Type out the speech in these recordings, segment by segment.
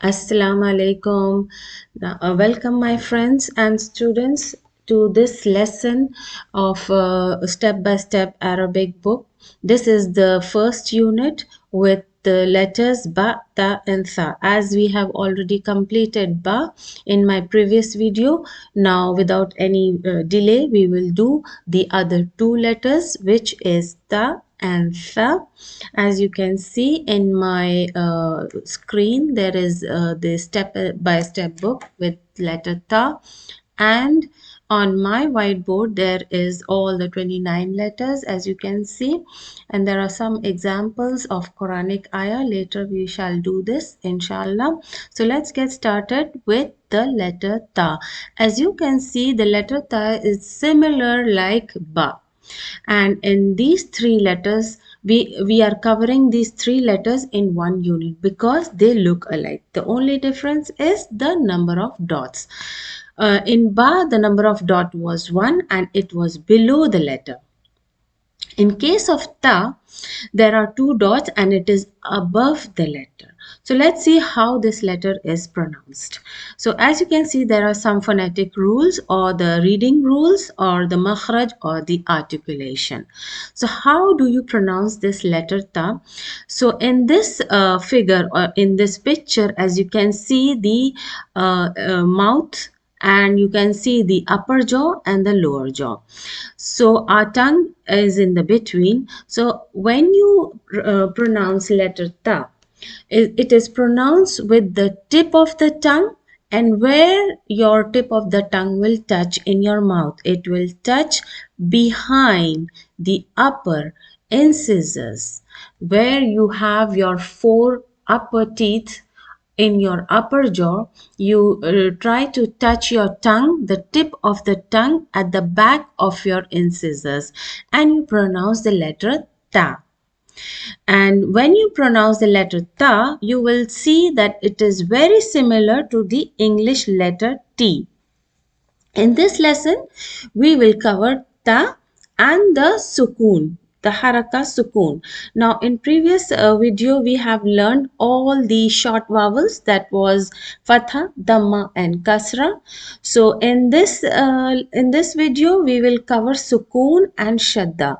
Assalamu alaikum. Welcome, my friends and students, to this lesson of Step by Step Arabic book. This is the first unit with the letters Ba, Ta, and Tha. As we have already completed Ba in my previous video, now without any delay, we will do the other two letters, which is Ta and Tha. As you can see in my screen, there is the step by step book with letter Ta, and on my whiteboard there is all the 29 letters, as you can see, and there are some examples of Quranic ayah. Later we shall do this inshallah. So let's get started with the letter Ta. As you can see, the letter Ta is similar like Ba, and in these three letters we are covering these three letters in one unit because they look alike. The only difference is the number of dots. In Ba, the number of dot was 1 and it was below the letter. In case of Ta, there are two dots and it is above the letter. So let's see how this letter is pronounced. So as you can see, there are some phonetic rules or the reading rules or the makhraj or the articulation. So how do you pronounce this letter Ta? So in this figure or in this picture, as you can see, the mouth, and you can see the upper jaw and the lower jaw. So our tongue is in the between. So when you pronounce letter Ta, it is pronounced with the tip of the tongue, and where your tip of the tongue will touch in your mouth, it will touch behind the upper incisors, where you have your four upper teeth in your upper jaw. You try to touch your tongue, the tip of the tongue at the back of your incisors, and you pronounce the letter Ta. And when you pronounce the letter Ta, you will see that it is very similar to the English letter T. In this lesson, we will cover Ta and the Sukun, the Haraka Sukun. Now, in previous video, we have learned all the short vowels, that was Fatha, Dhamma, and Kasra. So, in this video, we will cover Sukun and Shadda.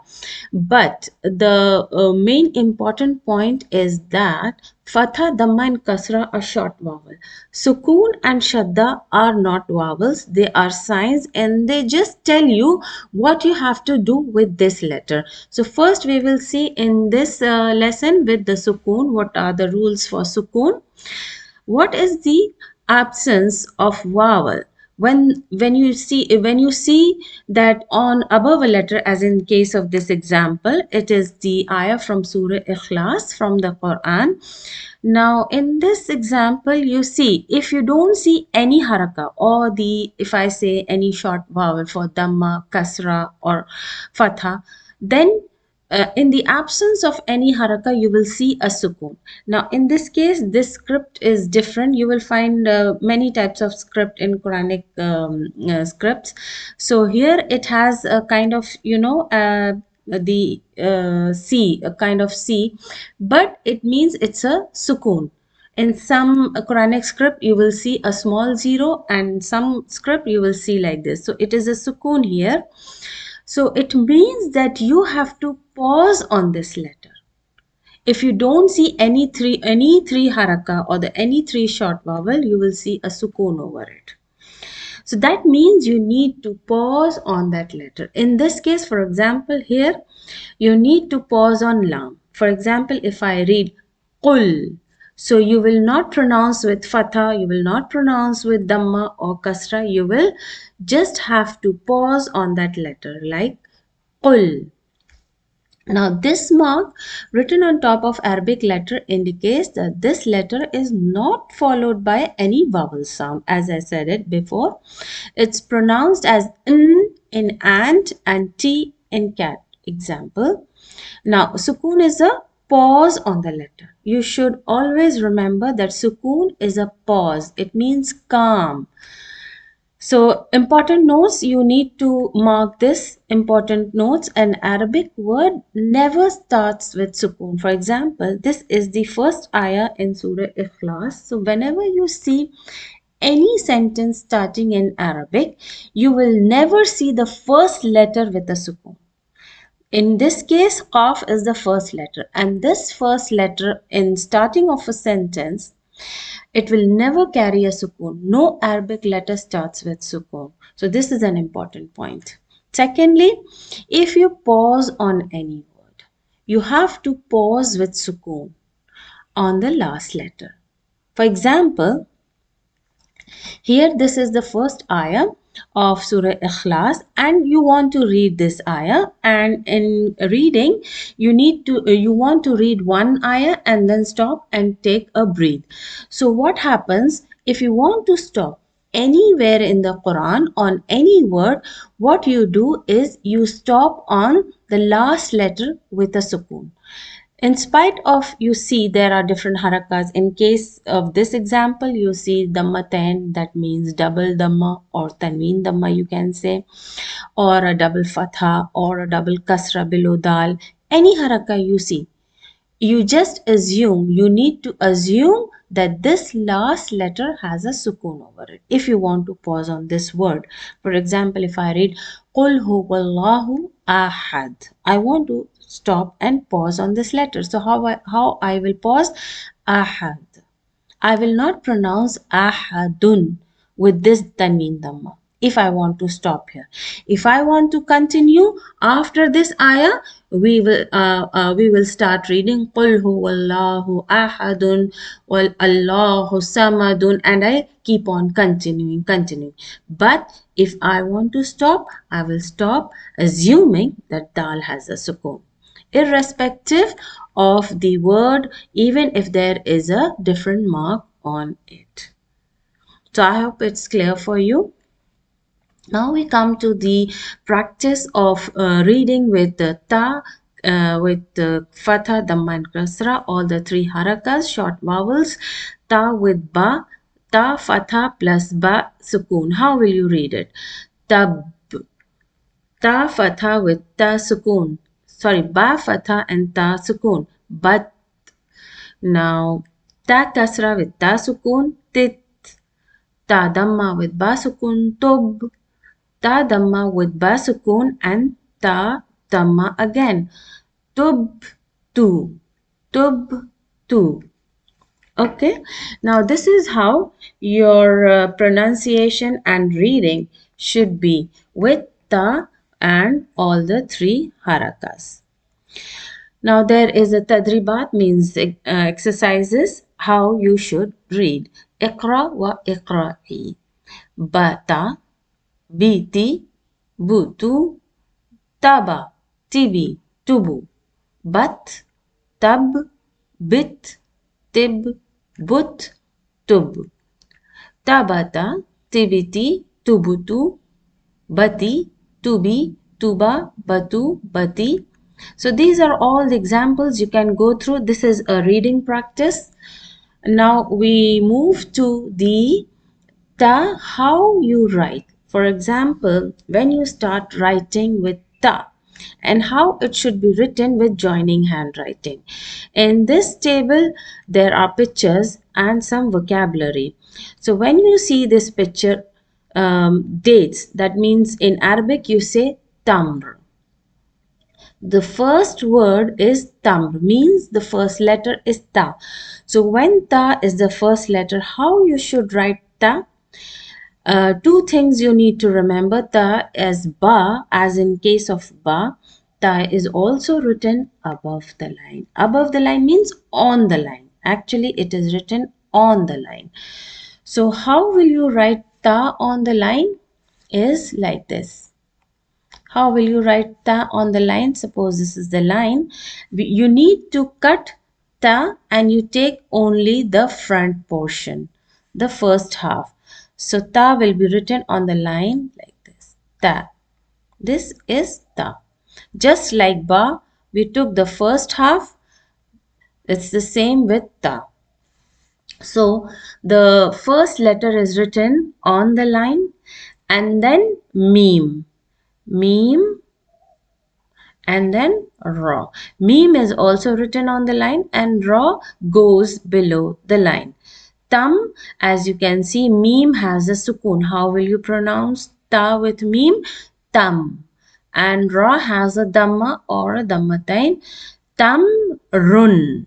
But the main important point is that Fatha, Dhamma, and Kasra are short vowel. Sukun and Shadda are not vowels. They are signs and they just tell you what you have to do with this letter. So first we will see in this lesson with the Sukun, what are the rules for Sukun. What is the absence of vowel? When you see that on above a letter, as in case of this example, it is the ayah from Surah Ikhlas from the Quran. Now in this example, you see, if you don't see any haraka, or the, if I say any short vowel for dhamma, kasra, or fatha, then in the absence of any haraka, you will see a sukun. Now, in this case, this script is different. You will find many types of script in Quranic scripts. So here it has a kind of, the C, a kind of C, but it means it's a sukun. In some Quranic script, you will see a small zero, and some script you will see like this. So it is a sukun here. So it means that you have to pause on this letter. If you don't see any three haraka or any three short vowel, you will see a sukun over it. So that means you need to pause on that letter. In this case, for example, here you need to pause on lam. For example, if I read qul, so you will not pronounce with fatha, you will not pronounce with dhamma or kasra, you will just have to pause on that letter like qul. Now this mark written on top of Arabic letter indicates that this letter is not followed by any vowel sound, as I said it before. It's pronounced as n in ant and t in cat. Example. Now sukun is a pause on the letter. You should always remember that sukun is a pause. It means calm. So important notes, you need to mark this important notes. An Arabic word never starts with sukoon. For example, this is the first ayah in Surah Ikhlas. So whenever you see any sentence starting in Arabic, you will never see the first letter with a sukoon. In this case, qaf is the first letter, and this first letter in starting of a sentence, it will never carry a sukoon. No Arabic letter starts with sukoon. So this is an important point. Secondly, if you pause on any word, you have to pause with sukoon on the last letter. For example, here, this is the first ayah of Surah Ikhlas, and you want to read this ayah. And in reading, you want to read one ayah and then stop and take a breathe. So, what happens if you want to stop anywhere in the Quran on any word? What you do is you stop on the last letter with a sukoon. In spite of, you see there are different harakas. In case of this example, you see dammatain, that means double damma or tanween damma, you can say, or a double fatha or a double kasra below dal. Any haraka you see, you just assume, you need to assume that this last letter has a sukoon over it. If you want to pause on this word, for example, if I read qul huwallahu ahad, I want to stop and pause on this letter. So how I will pause? Ahad. I will not pronounce ahadun with this tanween dhamma if I want to stop here. If I want to continue after this ayah, we will start reading Qul huwallahu ahadun wal Allahu samadun, and I keep on continuing. But if I want to stop, I will stop assuming that dal has a sukoon, irrespective of the word, even if there is a different mark on it. So I hope it's clear for you. Now we come to the practice of reading with the ta, with the fatha, dhamma and kasra, all the three harakas, short vowels, ta with ba, ta fatha plus ba sukoon. How will you read it? Tab, ta fatha with ta sukoon. Sorry, ba fatha and ta sukoon. But now ta kasra with ta sukoon, tit, ta dhamma with ba sukoon, tub, ta dhamma with ba sukoon, and ta dhamma again. Tub, tu, tub, tu. Okay, now this is how your pronunciation and reading should be with ta and all the three harakas. Now there is a tadribat, means exercises how you should read. Iqra wa iqra'i. Bata, biti, butu, taba, tibi, tubu. Bat, tab, bit, tib, but, tub. Tabata, tibiti, tubutu, bati, tubi, tuba, batu, bati. So these are all the examples you can go through. This is a reading practice. Now we move to the ta, how you write. For example, when you start writing with ta, and how it should be written with joining handwriting. In this table, there are pictures and some vocabulary. So when you see this picture, dates, that means in Arabic you say tamr. The first word is tamr, means the first letter is ta. So when ta is the first letter, how you should write ta? Two things you need to remember. Ta as ba, as in case of ba, ta is also written above the line. Above the line means on the line. Actually, it is written on the line. So how will you write ta on the line? Is like this. How will you write ta on the line? Suppose this is the line. You need to cut ta and you take only the front portion, the first half. So ta will be written on the line like this. Ta. This is ta. Just like ba, we took the first half. It's the same with ta. So the first letter is written on the line. and then meme, meme, and then ra. Meme is also written on the line and ra goes below the line. Tam, as you can see, meme has a sukoon. How will you pronounce ta with meme? Tam. And ra has a dhamma or a dhammatain. Tam run.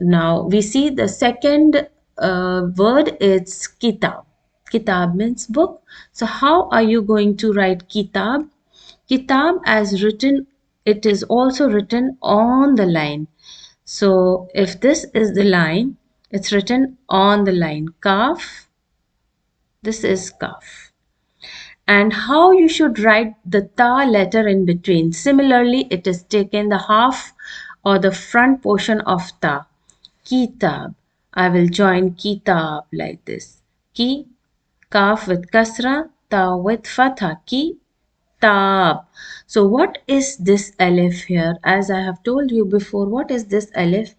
Now we see the second word, it's kitab. Kitab means book. So how are you going to write kitab? Kitab as written, it is also written on the line. So if this is the line, it's written on the line. Kaf, this is kaf. And how you should write the ta letter in between. Similarly, it is taken the half or the front portion of ta. Kitab. I will join kitab like this. Ki, kaf with kasra, ta with fatha. Kitab. So what is this alif here? As I have told you before, what is this alif?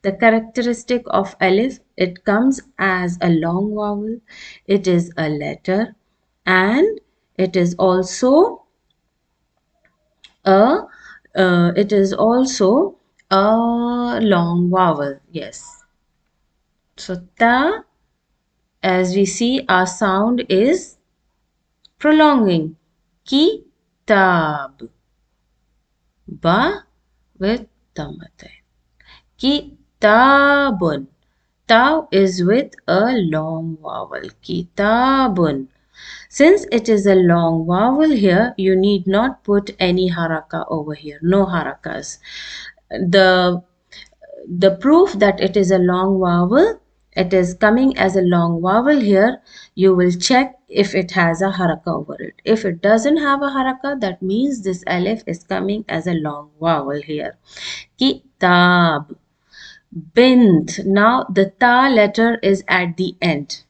The characteristic of alif, it comes as a long vowel, it is a letter, and it is also a long vowel. Yes. So ta, as we see, our sound is prolonging. Kitab. Ba with tamatain. Kitabun. Taw is with a long vowel. Kitabun. Since it is a long vowel here, you need not put any haraka over here. No harakas. The proof that it is a long vowel, it is coming as a long vowel here, you will check if it has a haraka over it. If it doesn't have a haraka, that means this alif is coming as a long vowel here. Kitab. Bint. Now the ta letter is at the end.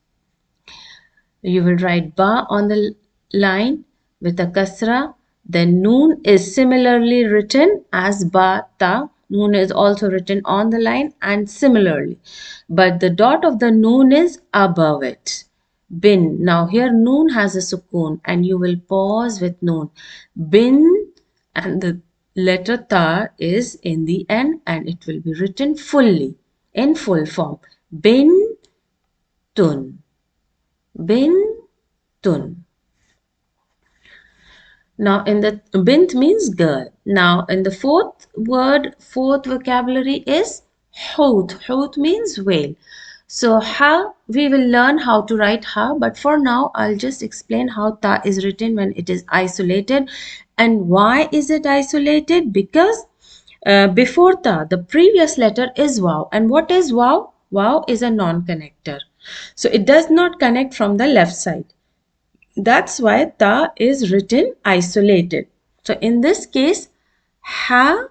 You will write ba on the line with a kasra. Then noon is similarly written as ba ta. Noon is also written on the line and similarly. But the dot of the noon is above it. Bin. Now here noon has a sukoon and you will pause with noon. Bin, and the letter ta is in the end and it will be written fully in full form. Bin tun. Bin tun. Now in the bint means girl. Now in the fourth word, fourth vocabulary is hoot. Hoot means whale. So ha, we will learn how to write ha, but for now I'll just explain how ta is written when it is isolated. And why is it isolated? Because before ta, the previous letter is waw. And what is waw? Waw is a non-connector. So it does not connect from the left side. That's why ta is written isolated. So in this case, ha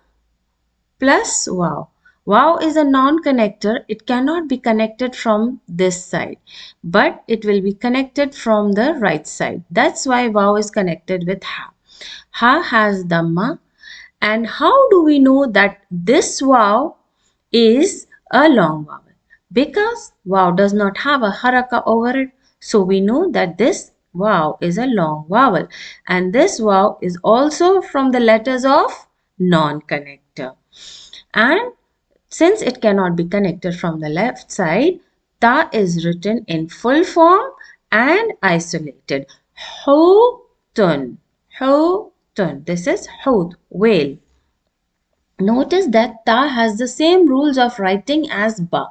plus waw. Waw is a non-connector. It cannot be connected from this side, but it will be connected from the right side. That's why waw is connected with ha. Ha has dhamma. And how do we know that this waw is a long vowel? Because waw does not have a haraka over it. So we know that this waw is a long vowel. And this waw is also from the letters of non-connector. And since it cannot be connected from the left side, ta is written in full form and isolated. Hutun. Hutun. This is hut, whale. Notice that ta has the same rules of writing as ba.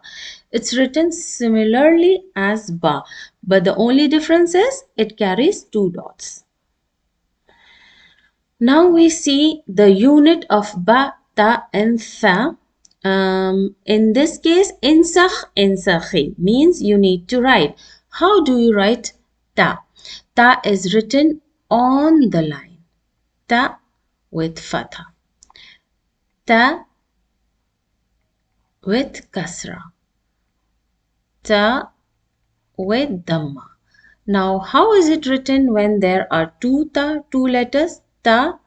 It's written similarly as ba, but the only difference is it carries two dots. Now we see the unit of ba, ta and tha. In this case, insakh, insakhi means you need to write. How do you write ta? Ta is written on the line. Ta with fatha. Ta with kasra. Ta with dhamma. Now, how is it written when there are two ta, two letters? Ta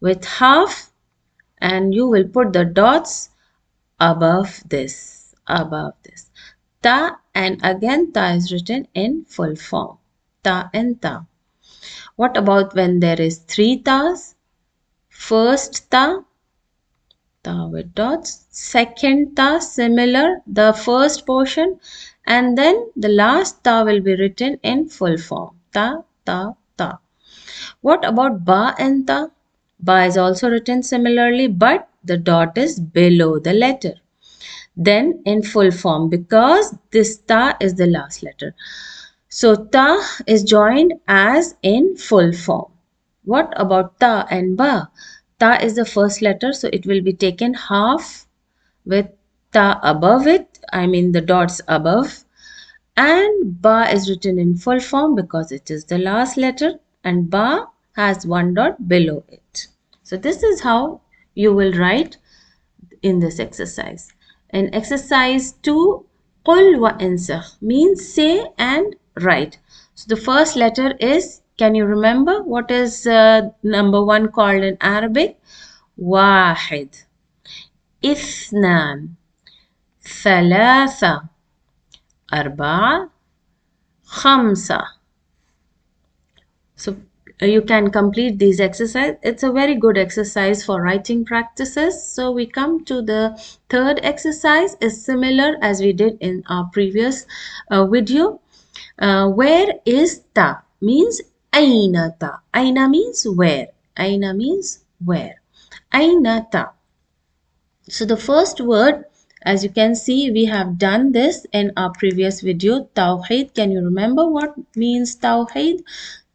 with half, and you will put the dots above this, above this. Ta, and again ta is written in full form. Ta and ta. What about when there is 3 tas? First ta, ta with dots. Second ta, similar, the first portion. And then the last ta will be written in full form. Ta, ta, ta. What about ba and ta? Ba is also written similarly, but the dot is below the letter. Then in full form, because this ta is the last letter. So ta is joined as in full form. What about ta and ba? Ta is the first letter, so it will be taken half with ta above it, I mean the dots above. And ba is written in full form because it is the last letter, and ba has one dot below it. So this is how you will write in this exercise. In exercise 2, قل وانسخ means say and write. So the first letter is, can you remember what is number 1 called in Arabic? واحد, اثنان, ثلاثة, أربعة, خمسة. So you can complete these exercise. It's a very good exercise for writing practices. So we come to the third exercise, is similar as we did in our previous video. Where is ta? Means aina ta. Aina means where. Aina means where. Aina ta. So the first word, as you can see, we have done this in our previous video, Tawheed. Can you remember what means Tawheed?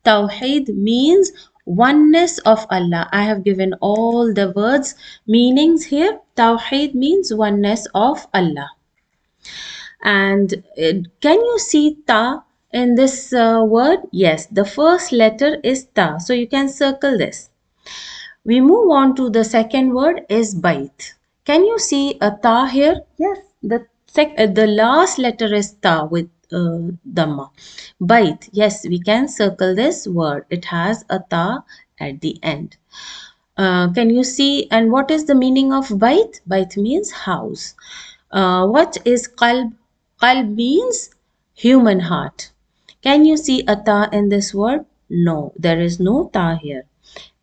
Tawheed means oneness of Allah. I have given all the words meanings here. Tawheed means oneness of Allah. And can you see ta in this word? Yes, the first letter is ta. So you can circle this. We move on to the second word is bait. Can you see a ta here? Yes, the last letter is ta with dhamma. Bait. Yes, we can circle this word. It has a ta at the end. Can you see, and what is the meaning of bait? Bait means house. What is qalb? Qalb means human heart. Can you see a ta in this word? No, there is no ta here.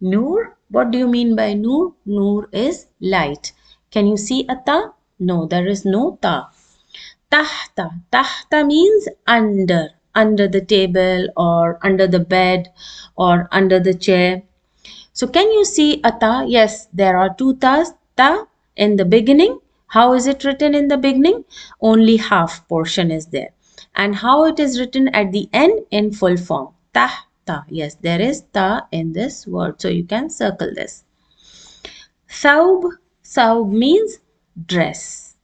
Noor, what do you mean by noor? Noor is light. Can you see a ta? No, there is no ta. Tahta. Tahta means under the table or under the bed or under the chair. So can you see a ta? Yes, there are two tas. Ta in the beginning. How is it written in the beginning? Only half portion is there. And how it is written at the end? In full form. Tahta. Yes, there is ta in this word. So you can circle this. Thawb. Thawb means dress.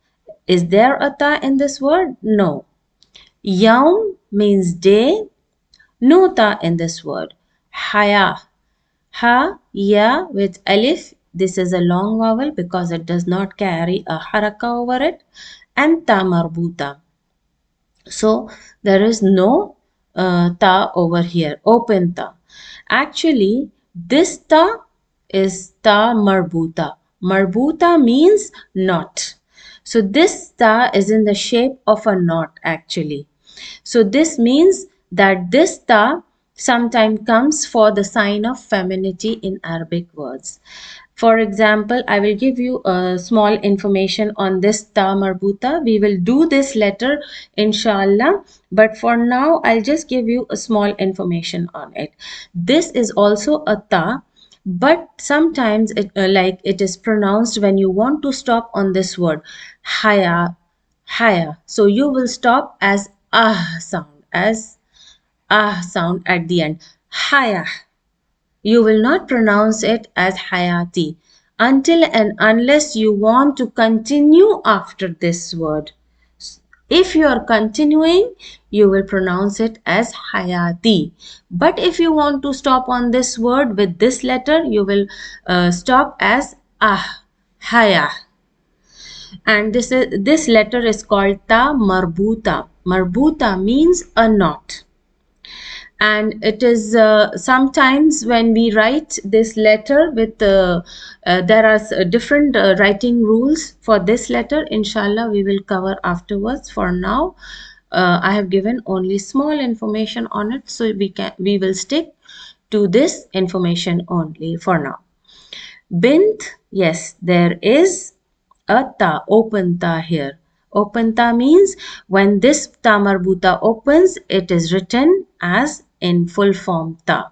Is there a ta in this word? No. Yawm means day. No ta in this word. Haya. Ha, ya with alif. This is a long vowel because it does not carry a haraka over it. And ta marbuta. So there is no ta over here. Open ta. Actually, this ta is ta marbuta. Marbuta means knot. So this ta is in the shape of a knot actually. So this means that this ta sometimes comes for the sign of femininity in Arabic words. For example, I will give you a small information on this ta marbuta. We will do this letter inshallah, but for now I'll just give you a small information on it. This is also a ta, but sometimes it is pronounced when you want to stop on this word haya, haya. So you will stop as sound, at the end. Haya. You will not pronounce it as hayati until and unless you want to continue after this word. If you are continuing, you will pronounce it as hayati. But if you want to stop on this word with this letter, you will stop as haya. And this letter is called ta marbuta. Marbuta means a knot. And it is sometimes when we write this letter with there are different writing rules for this letter. Inshallah, we will cover afterwards. For now, I have given only small information on it, so we will stick to this information only for now. Bint, yes, there is a ta, open ta here. Open ta means when this ta marbuta opens, it is written as in full form ta.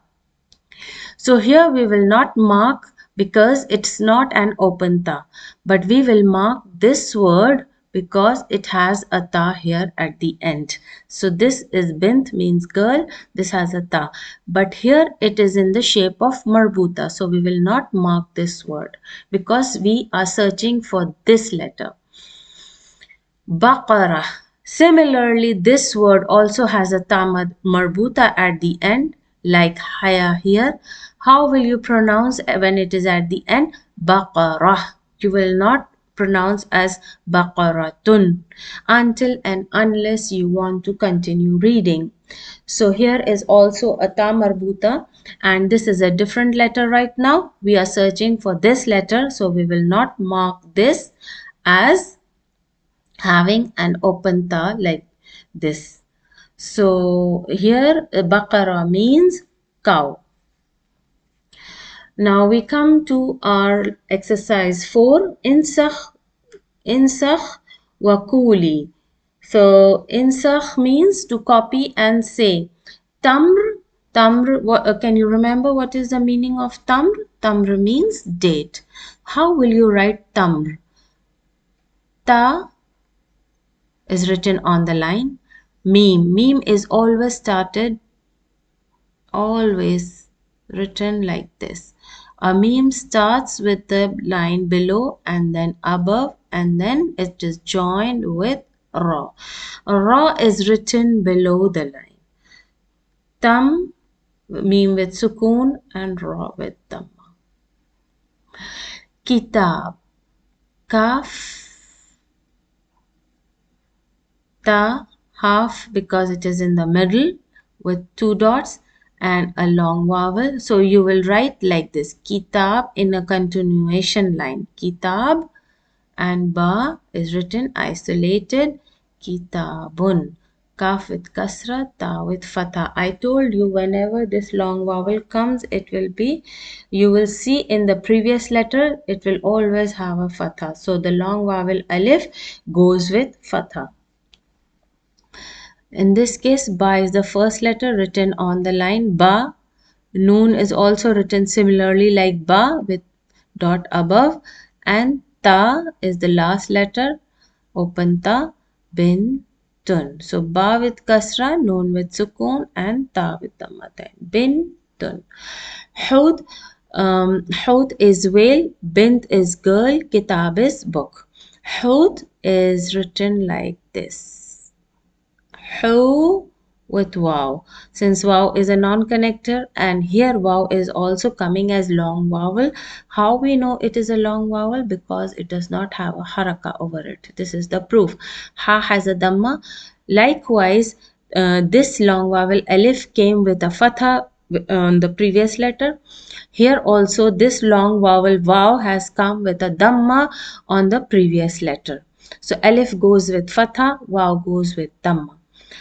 So here we will not mark because it's not an open ta, but we will mark this word because it has a ta here at the end. So this is bint means girl, this has a ta, but here it is in the shape of marbuta. So we will not mark this word because we are searching for this letter. Baqarah. Similarly, this word also has a tamad marbuta at the end, like haya here. How will you pronounce when it is at the end? Baqarah. You will not pronounce as baqaratun until and unless you want to continue reading. So here is also a ta marbuta, and this is a different letter right now. We are searching for this letter, so we will not mark this as having an open ta like this. So here Baqara means cow. Now we come to our exercise 4, insakh wa kuli. So insakh means to copy and say. Tamr, can you remember what is the meaning of tamr? Tamr means date. How will you write tamr? Ta is written on the line. Meme is always written like this. A meme starts with the line below and then above, and then it is joined with ra. Ra is written below the line. Tam, meme with sukoon, and ra with dhamma. Kitab, kaf, ta, half because it is in the middle with 2 dots and a long vowel. So you will write like this, kitab in a continuation line. Kitab, and ba is written isolated, kitabun. Kaf with kasra, ta with fatha. I told you whenever this long vowel comes, it will be, you will see in the previous letter, it will always have a fatha. So the long vowel alif goes with fatha. In this case, ba is the first letter written on the line ba. Noon is also written similarly like ba with dot above, and ta is the last letter, open ta, bin, tun. So ba with kasra, noon with sukoon, and ta with dhamma. Bin, tun. Hud, Hud is whale, bint is girl, kitab is book. Hud is written like this. Hu with wow. Since wow is a non-connector and here wow is also coming as long vowel. How we know it is a long vowel? Because it does not have a haraka over it. This is the proof. Ha has a dhamma. Likewise, this long vowel alif came with a fatha on the previous letter. Here also this long vowel wow has come with a dhamma on the previous letter. So alif goes with fatha, wow goes with dhamma.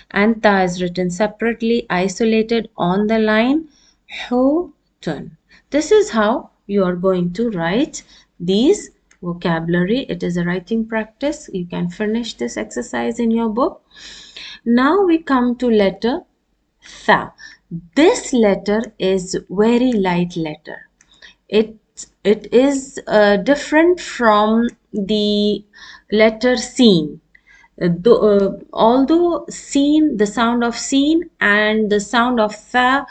And ta is written separately, isolated on the line hutun. This is how you are going to write these vocabulary. It is a writing practice. You can finish this exercise in your book. Now we come to letter tha. This letter is very light letter. It is different from the letter seen. Although seen, the sound of seen and the sound of tha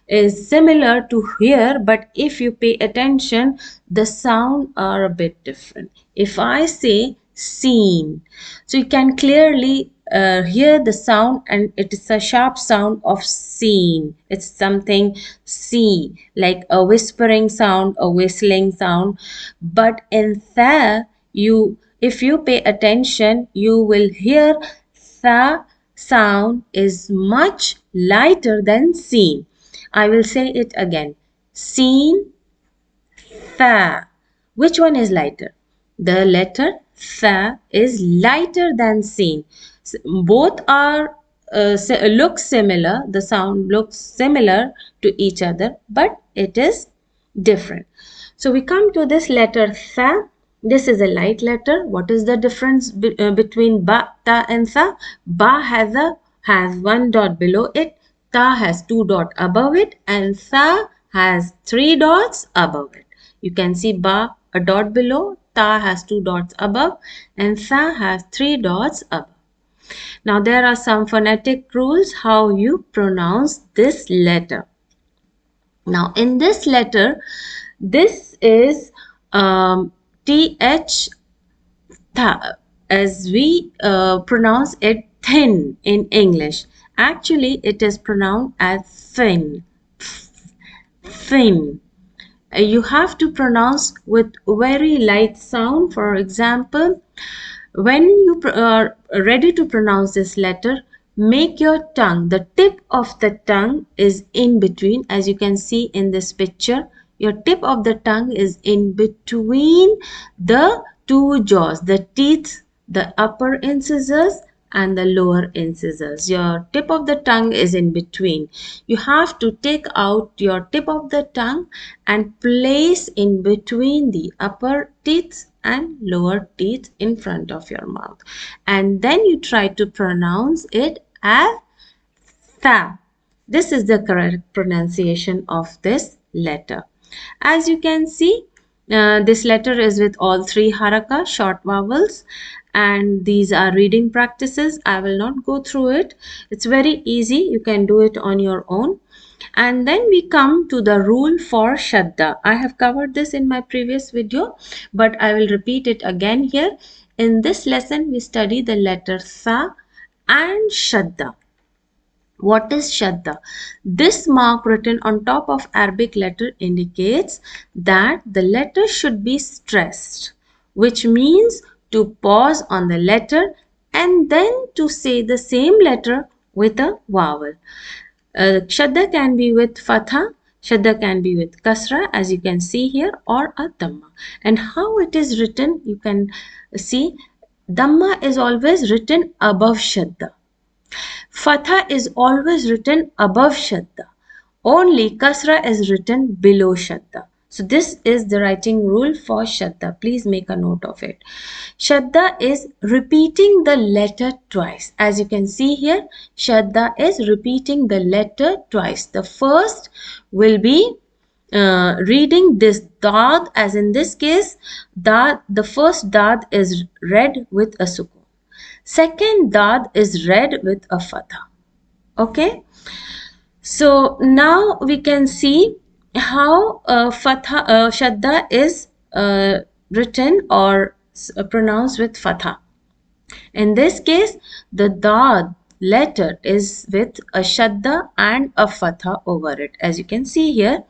is similar to here, but if you pay attention, the sound are a bit different. If I say seen, so you can clearly hear the sound, and it is a sharp sound of seen. It's something see, like a whispering sound, a whistling sound. But in tha, if you pay attention, you will hear tha sound is much lighter than seen. I will say it again. Seen, tha. Which one is lighter? The letter tha is lighter than seen. Both are looks similar, the sound looks similar to each other, but it is different. So we come to this letter tha. This is a light letter. What is the difference between ba, ta and tha? Ba has one dot below it, ta has two dot above it, and tha has three dots above it. You can see ba a dot below, ta has two dots above, and tha has three dots above. Now there are some phonetic rules how you pronounce this letter. Now in this letter, this is th, as we pronounce it thin in English. Actually, it is pronounced as thin. Thin. You have to pronounce with very light sound. For example, when you are ready to pronounce this letter, make your tongue, the tip of the tongue is in between. As you can see in this picture, your tip of the tongue is in between the two jaws, the teeth, the upper incisors and the lower incisors. Your tip of the tongue is in between. You have to take out your tip of the tongue and place in between the upper teeth and lower teeth in front of your mouth, and then you try to pronounce it as tha. This is the correct pronunciation of this letter. As you can see, this letter is with all three haraka, short vowels, and these are reading practices. I will not go through it. It's very easy. You can do it on your own. And then we come to the rule for Shadda. I have covered this in my previous video, but I will repeat it again here. In this lesson, we study the letter Sa and Shadda. What is Shadda? This mark written on top of Arabic letter indicates that the letter should be stressed, which means to pause on the letter and then to say the same letter with a vowel. Shadda can be with fatha, shadda can be with kasra, as you can see here, or a dhamma. And how it is written, you can see dhamma is always written above shadda. Fatha is always written above shadda. Only kasra is written below shadda. So this is the writing rule for shadda. Please make a note of it. Shadda is repeating the letter twice. As you can see here, shadda is repeating the letter twice. The first will be reading this dad, as in this case, dad, the first dad is read with a sukun. Second dad is read with a fatha. Okay. So now we can see how shadda is written or pronounced with fatha. In this case, the dad letter is with a shadda and a fatha over it, as you can see here.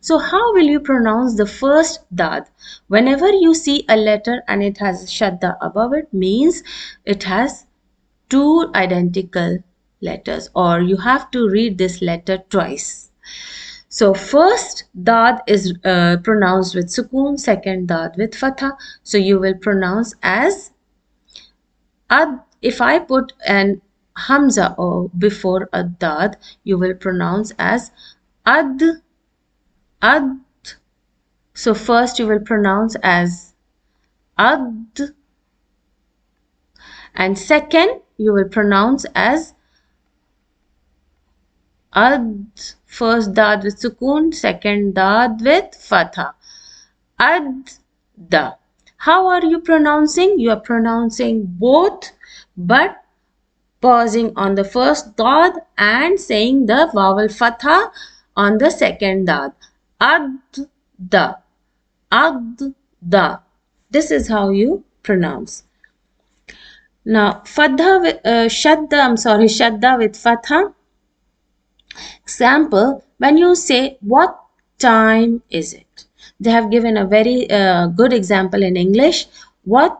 So how will you pronounce the first dad? Whenever you see a letter and it has shadda above it, means it has two identical letters, or you have to read this letter twice. So first dad is pronounced with sukun, second dad with fatha. So you will pronounce as ad. If I put an hamza or before a dad, you will pronounce as ad, ad. So first you will pronounce as ad, and second you will pronounce as ad. First dad with sukun, second dad with fatha. Ad, da. How are you pronouncing? You are pronouncing both, but pausing on the first dad and saying the vowel fatha on the second dad. Ad, da. Ad, da. This is how you pronounce. Now, shadda with fatha. Example, when you say, what time is it? They have given a very good example in English. What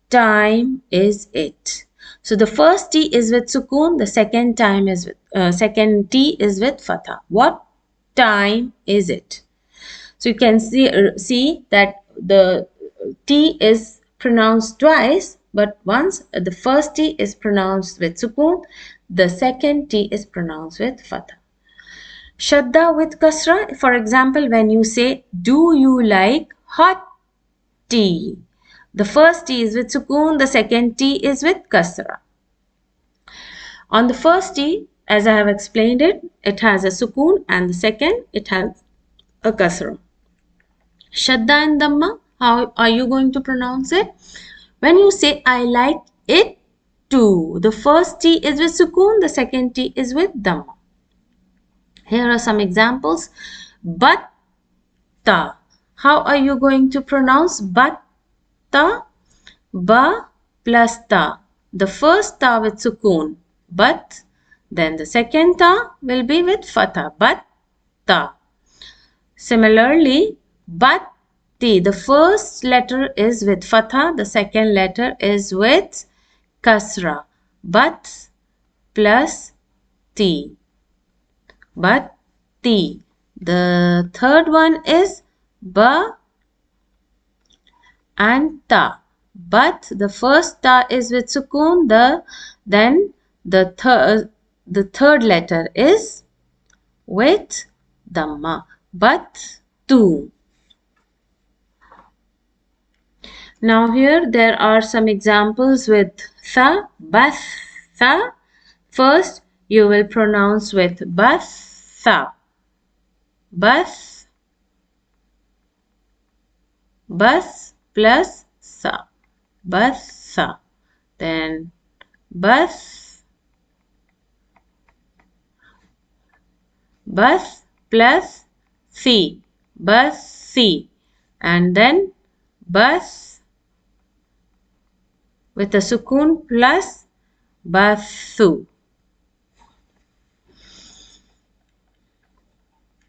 time is it? So the first T is with sukun, the second second T is with fatha. What time is it? So you can see that the T is pronounced twice, but once the first T is pronounced with sukoon, the second T is pronounced with fatha. Shadda with kasra, for example, when you say, do you like hot tea? The first T is with sukoon, the second T is with kasra. On the first T, as I have explained it, it has a sukoon, and the second, it has a kasra. Shadda and Dhamma, how are you going to pronounce it? When you say, I like it too, the first T is with sukoon, the second T is with Dhamma. Here are some examples. Batta. How are you going to pronounce batta? Ba plus ta. The first ta with sukoon, but. Then the second ta will be with fatha, batta. Similarly, batti. The first letter is with fatha, the second letter is with kasra. Bat plus ti. Batti. The third one is ba and ta. But the first ta is with sukoon, then the third letter is with dhamma. But tu. Now here there are some examples with tha, bath, tha. First you will pronounce with batha. Bath, bath plus sa. Batha. Then bath, bath plus thi. Bathi. And then bath with a sukoon plus bathu.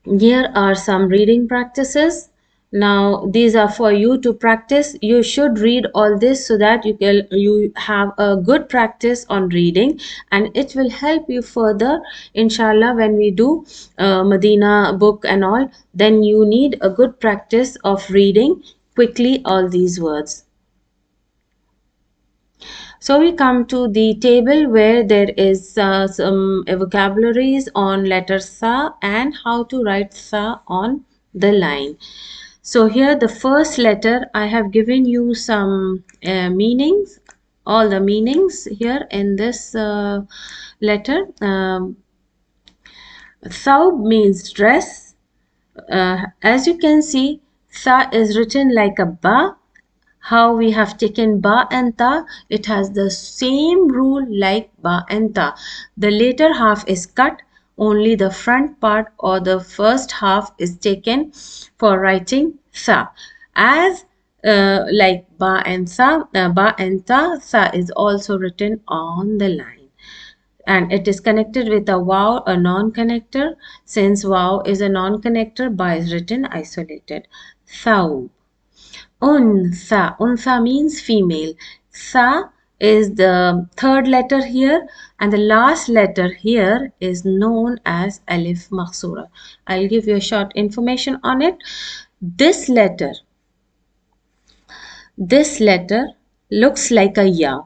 Here are some reading practices. Now these are for you to practice. You should read all this so that you have a good practice on reading, and it will help you further, inshallah, when we do Medina book and all. Then you need a good practice of reading quickly all these words. So we come to the table where there is some vocabularies on letter sa and how to write sa on the line. So here the first letter, I have given you some meanings, all the meanings here in this letter. Thawb means dress. As you can see, sa is written like a ba. How we have taken ba and ta, it has the same rule like ba and ta. The later half is cut, only the front part or the first half is taken for writing sa. As like ba and ta, sa is also written on the line. And it is connected with a waw, a non-connector. Since waw is a non-connector, ba is written isolated. Thawb. Untha. Untha means female. Tha is the third letter here, and the last letter here is known as alif maksura. I'll give you a short information on it. This letter looks like a ya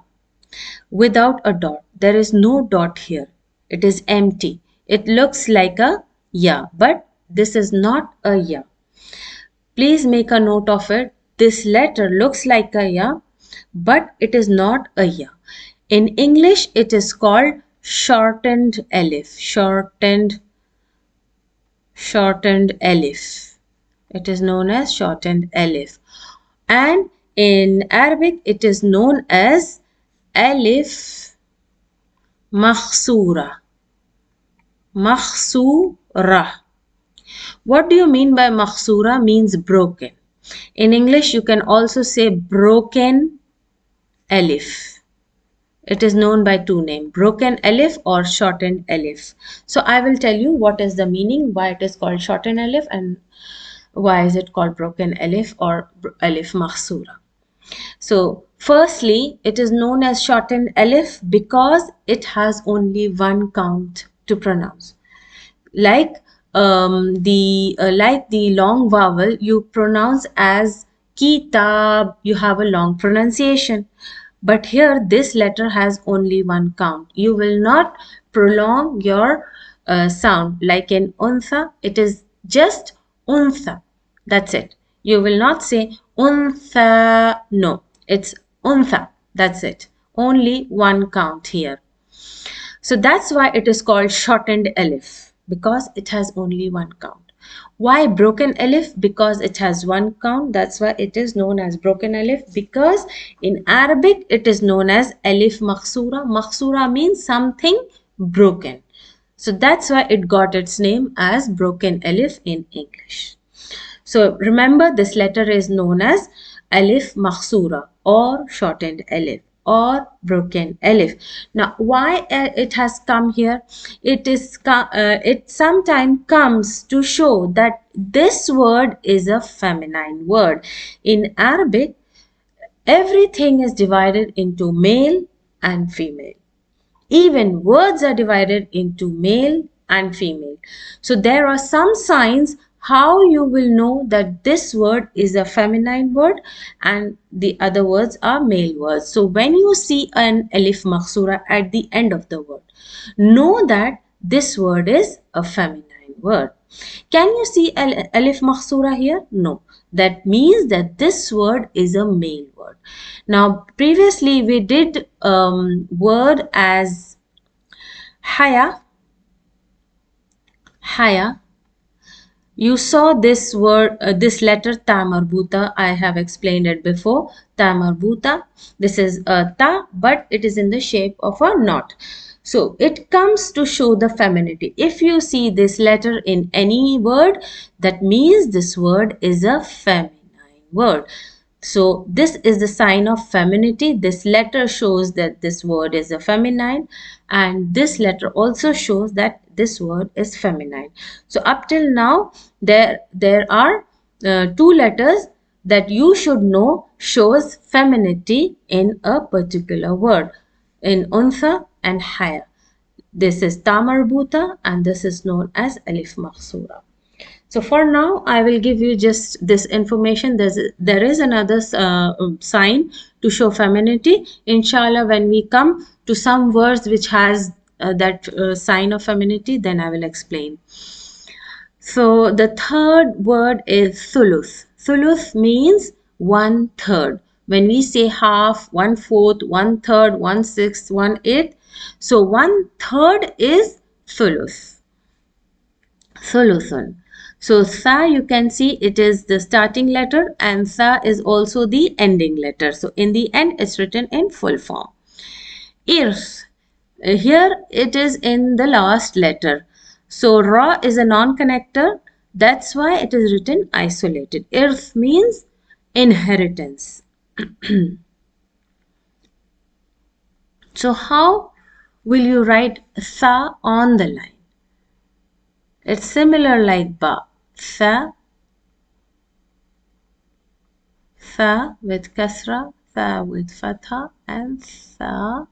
without a dot. There is no dot here. It is empty. It looks like a ya, but this is not a ya. Please make a note of it. This letter looks like a ya, but it is not a ya. In English, it is called shortened alif. Shortened alif. It is known as shortened alif. And in Arabic, it is known as alif makhsura. Makhsura. What do you mean by makhsura? Means broken. In English, you can also say broken alif. It is known by two names, broken alif or shortened alif. So I will tell you what is the meaning, why it is called shortened alif and why is it called broken alif or alif makhsura. So firstly, it is known as shortened alif because it has only one count to pronounce. Like the long vowel you pronounce as kitab, you have a long pronunciation. but here this letter has only one count. You will not prolong your sound like in untha. It is just untha. That's it. You will not say untha. No, it's untha. That's it. Only one count here. So that's why it is called shortened alif, because it has only one count. Why broken alif? Because it has one count. That's why it is known as broken alif, because in Arabic it is known as alif makhsura. Makhsura means something broken. So that's why it got its name as broken alif in English. So remember, this letter is known as alif makhsura or shortened alif or broken alif. Now, why it has come here? It sometimes comes to show that this word is a feminine word. In Arabic, everything is divided into male and female. Even words are divided into male and female. So there are some signs how you will know that this word is a feminine word and the other words are male words. So when you see an alif makhsura at the end of the word, know that this word is a feminine word. Can you see alif makhsura here? No. That means that this word is a male word. Now, previously we did word as haya. Haya. You saw this word, this letter ta marbuta. I have explained it before. Ta marbuta. This is a ta, but it is in the shape of a knot. So it comes to show the femininity. If you see this letter in any word, that means this word is a feminine word. So this is the sign of femininity. This letter shows that this word is a feminine, and this letter also shows that this word is feminine. So up till now, there are two letters that you should know shows femininity in a particular word, in untha and haya. This is ta marbuta and this is known as alif makhsura. So for now, I will give you just this information. There is another sign to show femininity. Inshallah, when we come to some words which has that sign of femininity, then I will explain. So the third word is thuluth. Thuluth means 1/3. When we say half, 1/4, 1/3, 1/6, 1/8, so 1/3 is thuluth. Thuluthun. So tha, you can see it is the starting letter and tha is also the ending letter. So in the end, it's written in full form. Irth. Here it is in the last letter. So ra is a non-connector. That's why it is written isolated. Irth means inheritance. So how will you write tha on the line? It's similar like ba. Tha, tha with kasra, tha with fatha, and tha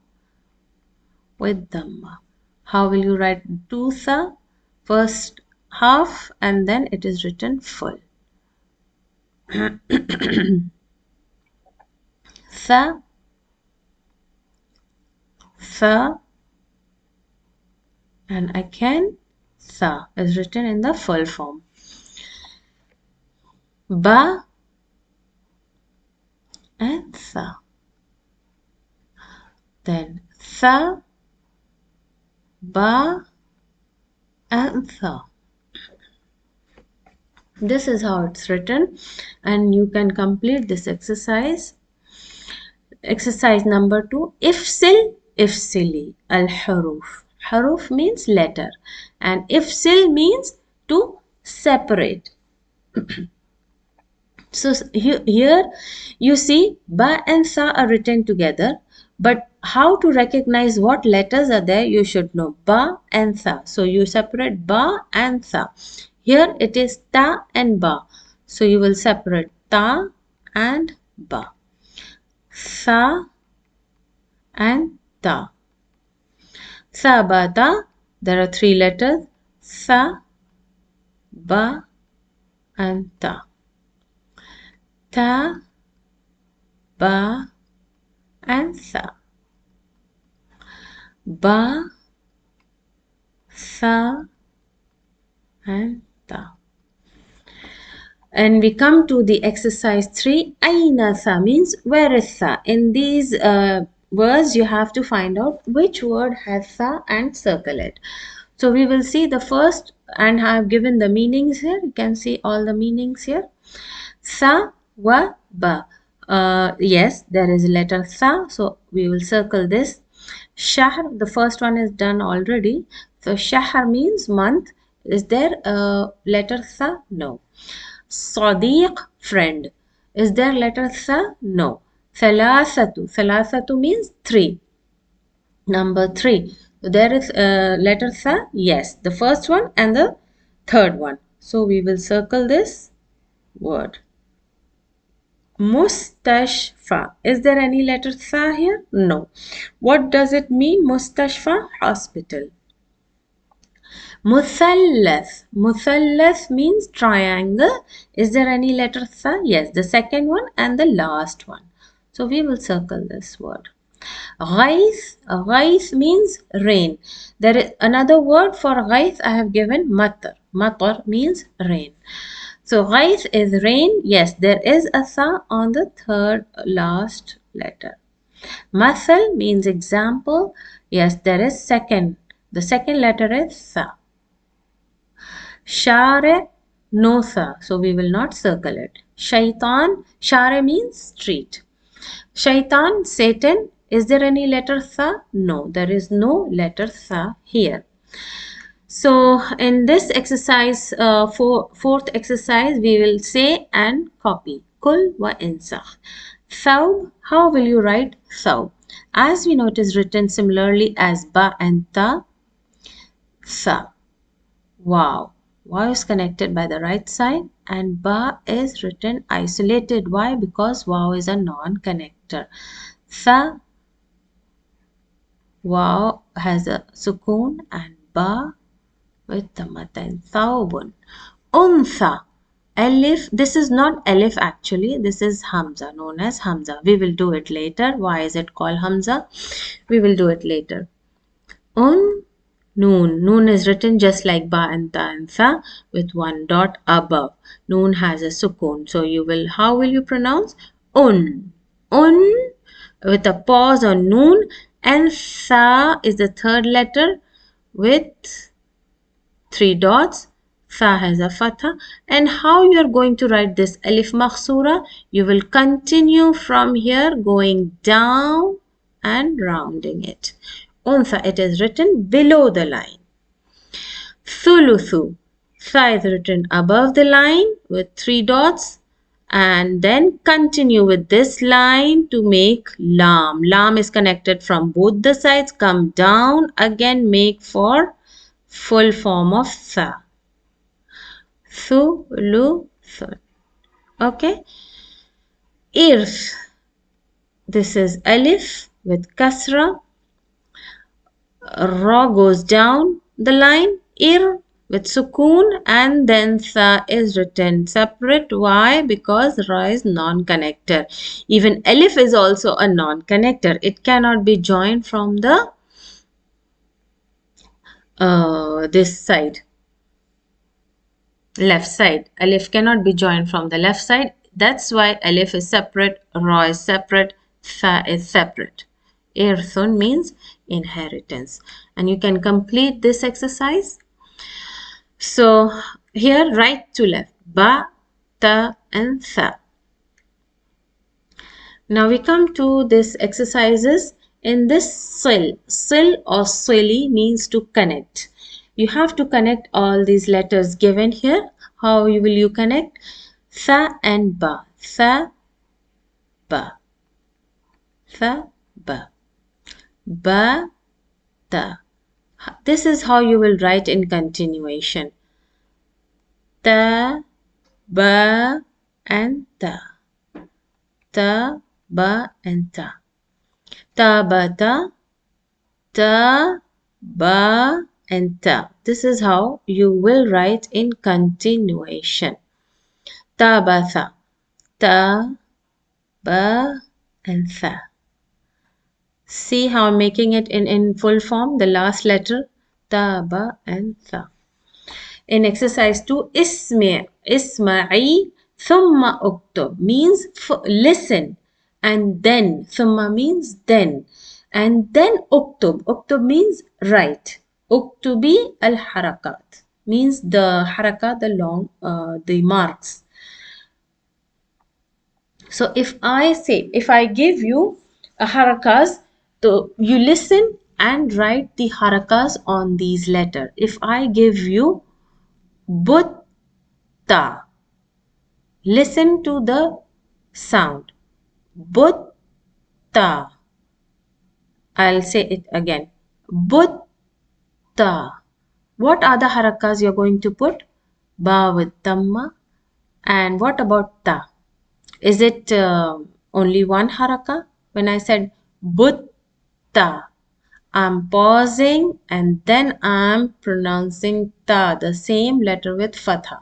with dhamma. How will you write two tha? First half and then it is written full. Tha, tha, and again tha is written in the full form. Ba and tha. Then tha, ba, and tha. This is how it's written, and you can complete this exercise. Exercise number 2. Ifsil, ifsili, al-huruf. Huruf means letter, and ifsil means to separate. So here you see ba and sa are written together, but how to recognize what letters are there, you should know. Ba and tha. So you separate ba and tha. Here it is ta and ba. So you will separate ta and ba. Tha and ta. Tha, ba, ta. There are 3 letters. Tha, ba, and ta. Ta, ba, and tha. Ba, tha and ta. And we come to the exercise 3. Aina tha means where is tha? In these words you have to find out which word has tha and circle it. So we will see the first, and I have given the meanings here. You can see all the meanings here. Tha wa ba. Yes, there is a letter tha, so we will circle this. Shahr, the first one is done already. So shahr means month. Is there a letter tha? No. Sadiq, friend. Is there letter tha? No. Thalathatu. Thalathatu means 3. Number 3. There is a letter tha? Yes. The first one and the third one. So we will circle this word. Mustashfa. Is there any letter tha here? No. What does it mean? Mustashfa, hospital. Muthallath. Muthallath means triangle. Is there any letter tha? Yes, the second one and the last one. So we will circle this word. Ghaith. Ghaith means rain. There is another word for ghaith I have given, matar. Matar means rain. So ghaith is rain. Yes, there is a tha on the third last letter. Mathal means example. Yes, there is second. The second letter is tha. Share, no tha. So we will not circle it. Shaitan. Share means street. Shaitan, Satan. Is there any letter tha? No, there is no letter tha here. So in this exercise, fourth exercise, we will say and copy. Kul wa insakh. Thawb, how will you write thawb? As we know, it is written similarly as ba and ta. Tha. Wow. Wow is connected by the right side and ba is written isolated. Why? Because wow is a non-connector. Tha, wow has a sukoon and ba with tamatain. Thawbun. Untha. Alif. This is not alif actually. This is hamza, known as hamza. We will do it later. Why is it called hamza? We will do it later. Noon. Noon is written just like ba and ta and tha with one dot above. Noon has a sukoon. So you will, how will you pronounce? Un. Un with a pause on noon, and tha is the third letter with 3 dots. Tha has a fatha. And how you are going to write this alif makhsura? You will continue from here going down and rounding it. Untha, it is written below the line. Thuluthu. Tha is written above the line with 3 dots. And then continue with this line to make lam. Lam is connected from both the sides. Come down again, make for full form of tha. Thuluthun. Okay. Irth. This is alif with kasra. Ra goes down the line. Ir with sukoon, and then tha is written separate. Why? Because ra is non-connector. Even alif is also a non-connector. It cannot be joined from the this side, left side. Alif cannot be joined from the left side. That's why alif is separate, ra is separate, tha is separate. Irthun means inheritance. And you can complete this exercise. So here right to left, ba, ta and tha. Now we come to this exercises. In this sil or sili means to connect. You have to connect all these letters given here. How will you connect? Tha and ba. Tha, ba. Tha, ba. Ba, ta. This is how you will write in continuation. Ta, ba, and ta. Ta, ba, and ta. Ta, ba, ta. Ta, ba, and ta. This is how you will write in continuation. Ta, ba, tha. Ta, ba, and tha. See how I'm making it in full form, the last letter, ta, ba, and tha. In exercise 2, isma'i thumma uktub means listen, and then thumma means then, and then uktub. Uktub means write. Uktubi al harakat means the harakat, the long, the marks. So if I give you a harakas, so you listen and write the harakas on these letters. If I give you butta, listen to the sound. Butta. I'll say it again. Butta. What are the harakas you're going to put? Ba with tamma. And what about ta? Is it only one haraka? When I said butta, I'm pausing and then I'm pronouncing ta, the same letter with fatha.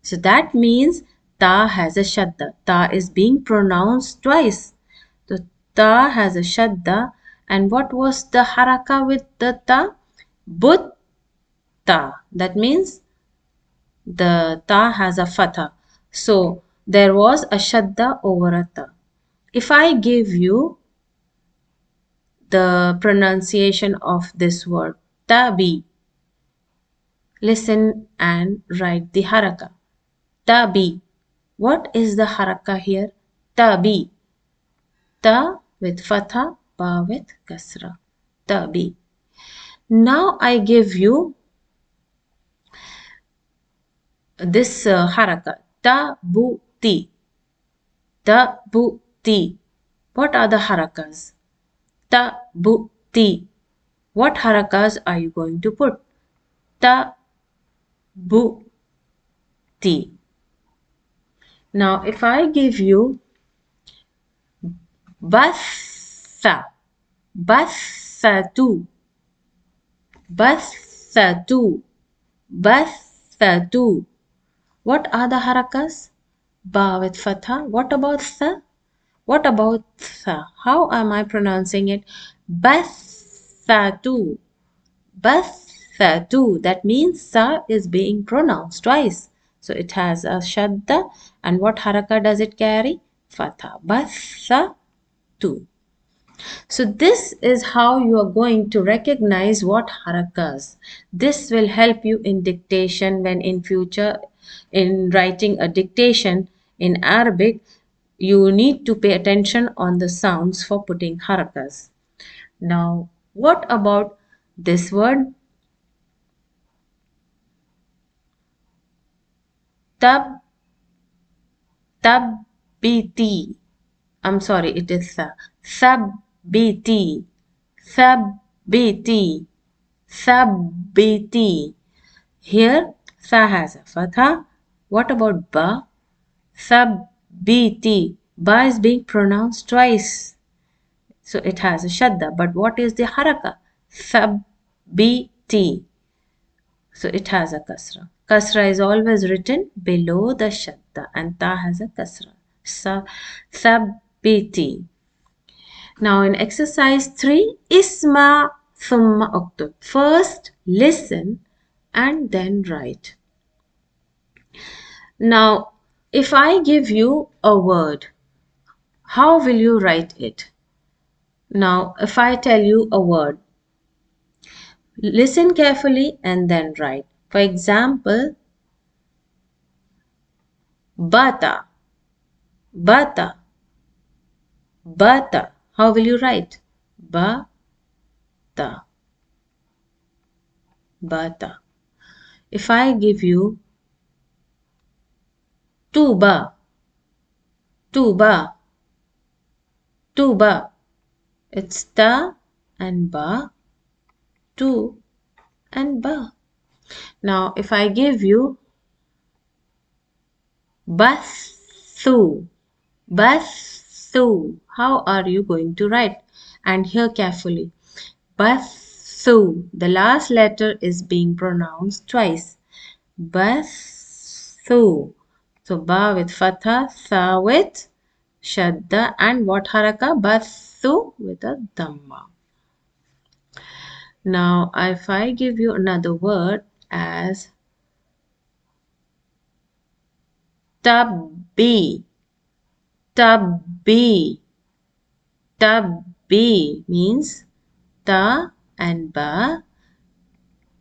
So that means ta has a shadda. Ta is being pronounced twice. So ta has a shadda. And what was the haraka with the ta? Butta. That means the ta has a fatha. So there was a shadda over a ta. If I give you the pronunciation of this word, tabi, listen and write the haraka. Tabi. What is the haraka here? Tabi. Ta with fatha, ba with kasra. Tabi. Now I give you this haraka. Tabuti. Tabuti. What are the harakas? Tabuti. What harakas are you going to put? Tabuti. Now if I give you batha, bathatu, bathatu, bathatu. What are the harakas? Ba with fatha. What about tha? What about tha? How am I pronouncing it? Bathatu. Bathatu. That means sa is being pronounced twice. So it has a shadda. And what haraka does it carry? Fatha. Bathatu. So this is how you are going to recognize what harakas. This will help you in dictation when in future in writing a dictation in Arabic, you need to pay attention on the sounds for putting harakas. Now, what about this word? Tab, tabbiti. I'm sorry, it is thabbiti, thabbiti, thabbiti. Here, tha has a fatha. What about ba? Thabbiti. Ba is being pronounced twice. So it has a shadda. But what is the haraka? Thabbiti. So it has a kasra. Kasra is always written below the shadda and ta has a kasra. Thabbiti. Now in exercise 3, isma thumma uktub. First listen and then write. Now if I give you a word, how will you write it? Now if I tell you a word, listen carefully and then write. For example, bata, bata, bata. How will you write? Bata, bata. If I give you tuba, tuba, tuba, it's ta and ba, tu and ba. Now if I give you bathu, bathu, how are you going to write? And hear carefully. Bathu, the last letter is being pronounced twice. Bathu. So ba with fatha, tha with shadda, and what haraka? Bathu with a dhamma. Now, if I give you another word as tabbi, tabbi, tabbi means ta and ba.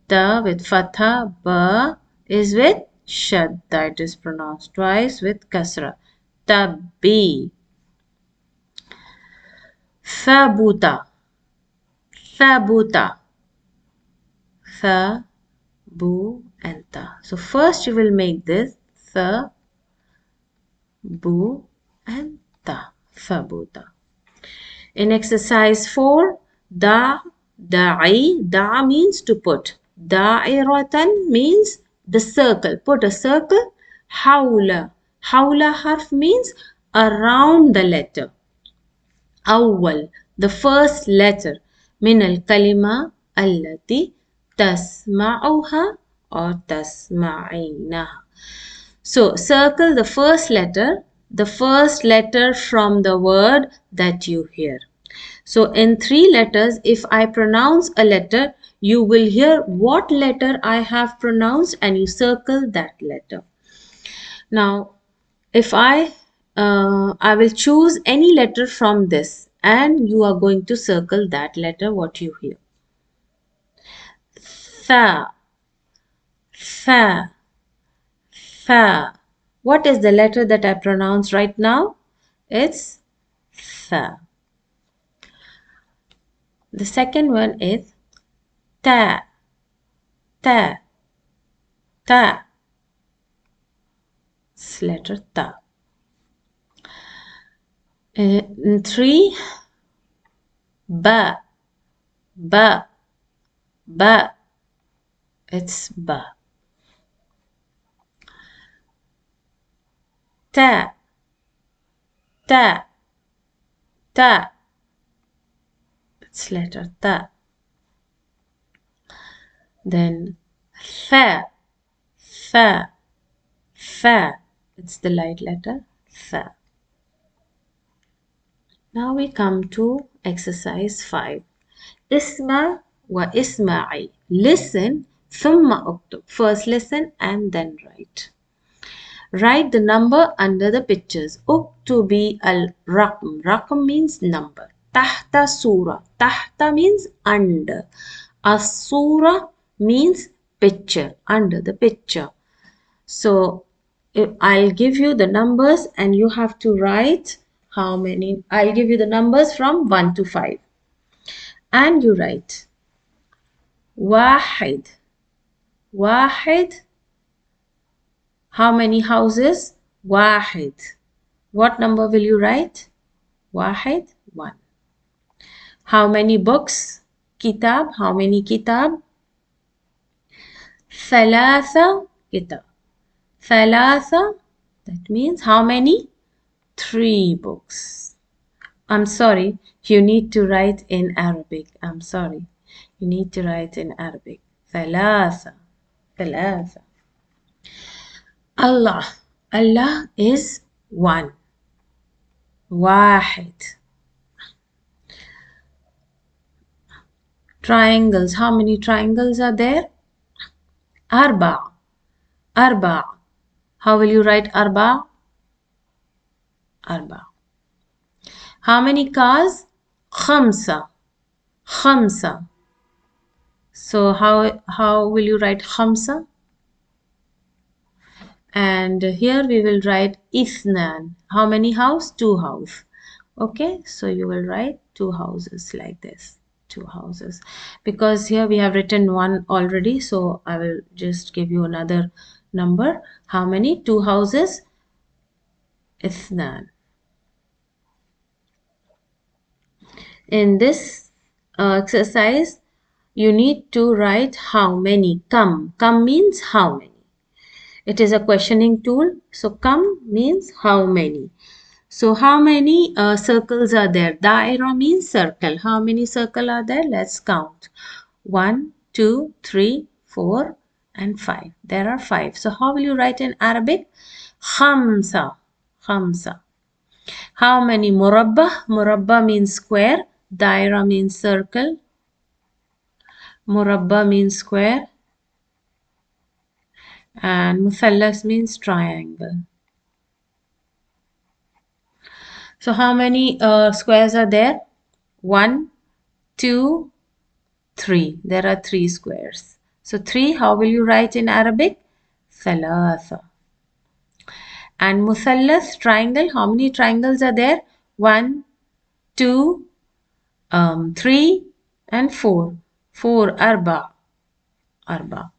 Ta with fatha, ba is with shadda. It is pronounced twice with kasra. Tabbi. Thabuta, thabuta. Tha, bu, and ta. So first you will make this tha, bu, and ta. Thabuta. In exercise 4, da, da'i, da means to put. Da'iratan means the circle. Put a circle. Hawla. Hawla harf means around the letter. Awwal, the first letter. Min al-kalima allati tasma'uha or tasma'inaha. So circle the first letter from the word that you hear. So in 3 letters, if I pronounce a letter, you will hear what letter I have pronounced and you circle that letter. Now, if I will choose any letter from this and you are going to circle that letter what you hear. Tha, tha, tha. What is the letter that I pronounce right now? It's tha. The second one is ta, ta, ta. It's letter ta. 3, ba, ba, ba. It's ba. Ta, ta, ta. It's letter ta. Then fa, fa, fa. It's the light letter fa. Now we come to exercise 5. Isma wa isma'i. Listen, thumma uktub. First listen and then write. Write the number under the pictures. Uktubi al-raqm. Raqm means number. Tahta surah. Tahta means under. As-surah means picture. Under the picture. So I'll give you the numbers and you have to write how many. I'll give you the numbers from 1 to 5. And you write. Wahid. Wahid. How many houses? Wahid. What number will you write? Wahid, 1. How many books? Kitab. How many kitab? Thalatha kitab. Thalatha, that means how many? 3 books. I'm sorry, you need to write in Arabic. I'm sorry. You need to write in Arabic. Thalatha. Thalatha. Allah. Allah is 1. Wahid. Triangles. How many triangles are there? Arba. Arba. How will you write arba? Arba. How many cars? Khamsa. Khamsa. So how will you write khamsa? And here we will write ithnan. How many house? 2 house. Okay, so you will write 2 houses like this. 2 houses. Because here we have written 1 already, so I will just give you another number. How many? 2 houses? Ithnan. In this exercise, you need to write how many. Kam. Kam means how many. It is a questioning tool. So kam means how many. So how many circles are there? Daira means circle. How many circles are there? Let's count. 1, 2, 3, 4 and 5. There are 5. So how will you write in Arabic? Khamsa. Khamsa. How many murabba? Murabba means square. Daira means circle. Murabba means square. And muthallas means triangle. So how many squares are there? 1, 2, 3. There are 3 squares. So 3, how will you write in Arabic? Thalatha. And muthallas, triangle, how many triangles are there? 1, 2, 3 and 4. 4, arba. Arba.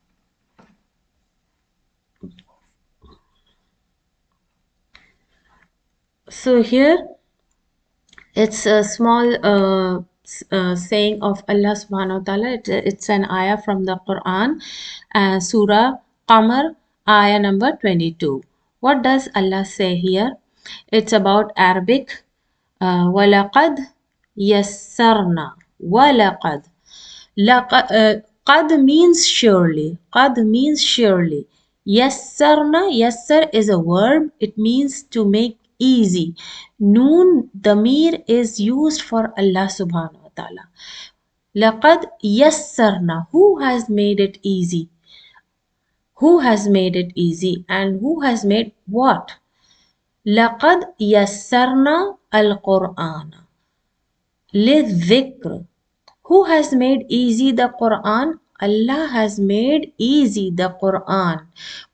So here it's a small saying of Allah subhanahu wa ta'ala. It's an ayah from the Quran, Surah Qamar, ayah number 22. What does Allah say here? It's about Arabic. وَلَقَدْ يَسَّرْنَا وَلَقَدْ قد means surely. قد means surely. Yassarna, yassar is a verb. It means to make easy. Noon, damir is used for Allah subhanahu wa ta'ala. Laqad yassarna. Who has made it easy? Who has made it easy? And who has made what? Laqad yassarna al-Qur'an. للذكر. Who has made easy the Quran? Allah has made easy the Quran.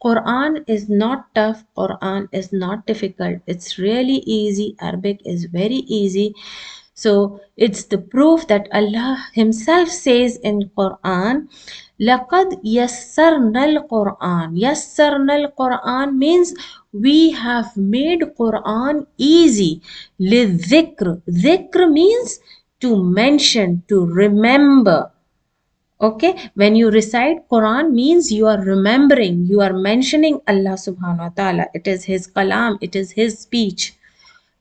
Quran is not tough. Quran is not difficult. It's really easy. Arabic is very easy. So it's the proof that Allah Himself says in Quran, لَقَدْ يَسَّرْنَا الْقُرْآنِ. يَسَّرْنَا الْقُرْآنِ means we have made Quran easy. لِلذِّكْر. Dhikr means to mention, to remember. Okay, when you recite Quran means you are remembering, you are mentioning Allah subhanahu wa ta'ala. It is His kalam, it is His speech.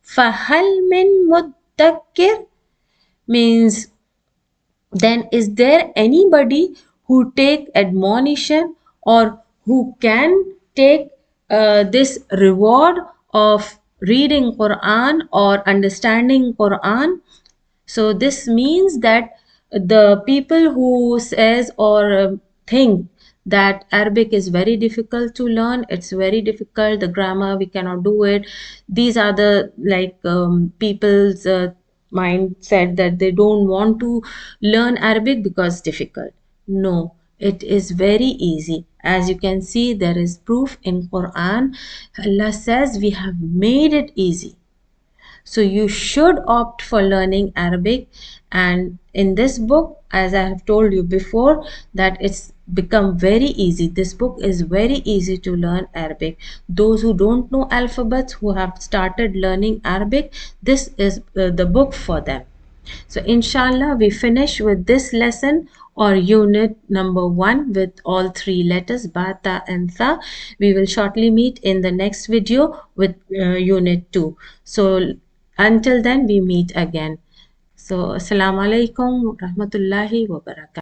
فَهَلْ مِن مُدَّكِّرٍ means then is there anybody who take admonition or who can take this reward of reading Quran or understanding Quran? So this means that the people who says or think that Arabic is very difficult to learn, it's very difficult, the grammar we cannot do it, these are the people's mindset that they don't want to learn Arabic because it's difficult. No, it is very easy. As you can see, there is proof in Quran. Allah says we have made it easy. So you should opt for learning Arabic. And in this book, as I have told you before, that it's become very easy. This book is very easy to learn Arabic. Those who don't know alphabets, who have started learning Arabic, this is the book for them. So inshallah we finish with this lesson or unit number 1 with all 3 letters ba, ta and tha. We will shortly meet in the next video with unit 2. So until then we meet again. So assalamu alaikum rahmatullahi wa barakatuh.